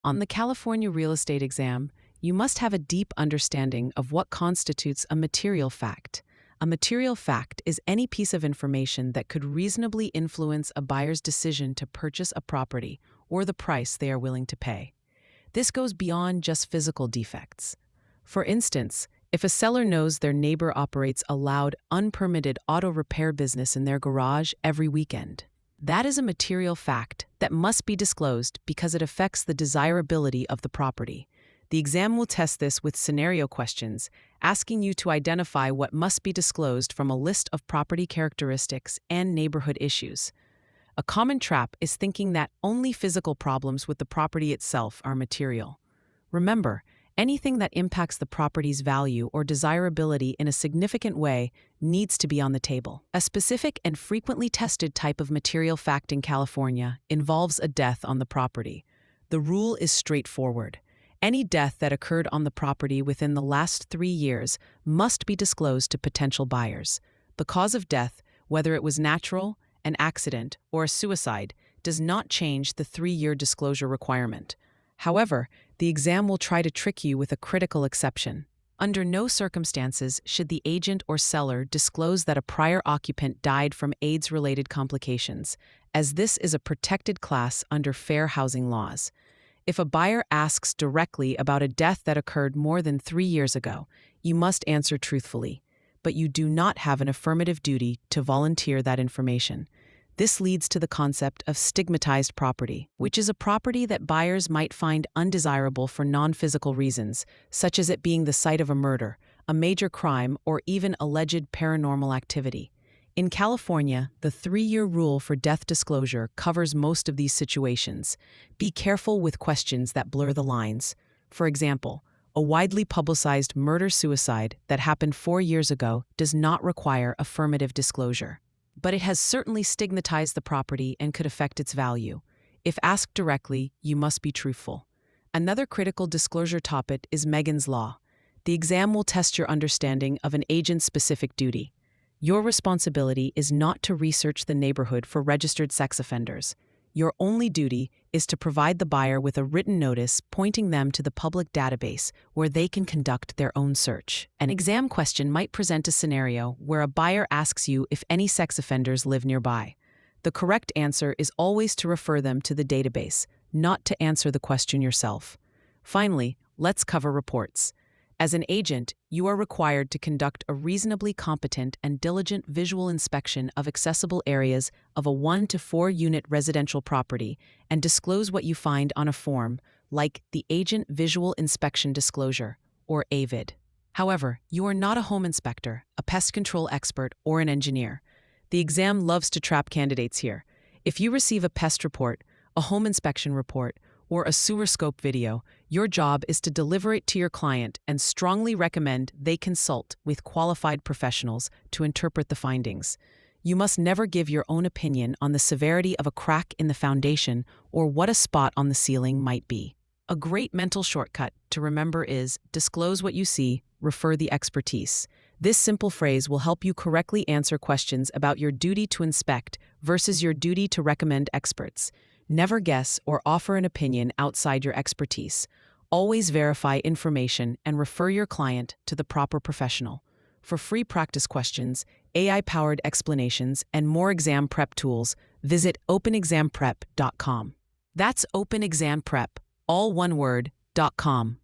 On the California real estate exam, you must have a deep understanding of what constitutes a material fact. A material fact is any piece of information that could reasonably influence a buyer's decision to purchase a property or the price they are willing to pay. This goes beyond just physical defects. For instance, if a seller knows their neighbor operates a loud, unpermitted auto repair business in their garage every weekend, that is a material fact that must be disclosed because it affects the desirability of the property. The exam will test this with scenario questions, asking you to identify what must be disclosed from a list of property characteristics and neighborhood issues. A common trap is thinking that only physical problems with the property itself are material. Remember, anything that impacts the property's value or desirability in a significant way needs to be on the table. A specific and frequently tested type of material fact in California involves a death on the property. The rule is straightforward. Any death that occurred on the property within the last 3 years must be disclosed to potential buyers. The cause of death, whether it was natural, an accident, or a suicide, does not change the 3-year disclosure requirement. However, the exam will try to trick you with a critical exception. Under no circumstances should the agent or seller disclose that a prior occupant died from AIDS-related complications, as this is a protected class under fair housing laws. If a buyer asks directly about a death that occurred more than 3 years ago, you must answer truthfully, but you do not have an affirmative duty to volunteer that information. This leads to the concept of stigmatized property, which is a property that buyers might find undesirable for non-physical reasons, such as it being the site of a murder, a major crime, or even alleged paranormal activity. In California, the 3-year rule for death disclosure covers most of these situations. Be careful with questions that blur the lines. For example, a widely publicized murder-suicide that happened 4 years ago does not require affirmative disclosure. But it has certainly stigmatized the property and could affect its value. If asked directly, you must be truthful. Another critical disclosure topic is Megan's Law. The exam will test your understanding of an agent-specific duty. Your responsibility is not to research the neighborhood for registered sex offenders. Your only duty is to provide the buyer with a written notice pointing them to the public database where they can conduct their own search. An exam question might present a scenario where a buyer asks you if any sex offenders live nearby. The correct answer is always to refer them to the database, not to answer the question yourself. Finally, let's cover reports. As an agent, you are required to conduct a reasonably competent and diligent visual inspection of accessible areas of a 1 to 4 unit residential property and disclose what you find on a form, like the Agent Visual Inspection Disclosure, or AVID. However, you are not a home inspector, a pest control expert, or an engineer. The exam loves to trap candidates here. If you receive a pest report, a home inspection report, or a sewer scope video, your job is to deliver it to your client and strongly recommend they consult with qualified professionals to interpret the findings. You must never give your own opinion on the severity of a crack in the foundation or what a spot on the ceiling might be. A great mental shortcut to remember is disclose what you see, refer the expertise. This simple phrase will help you correctly answer questions about your duty to inspect versus your duty to recommend experts. Never guess or offer an opinion outside your expertise. Always verify information and refer your client to the proper professional. For free practice questions, AI-powered explanations, and more exam prep tools, visit openexamprep.com. That's openexamprep, all one word, .com.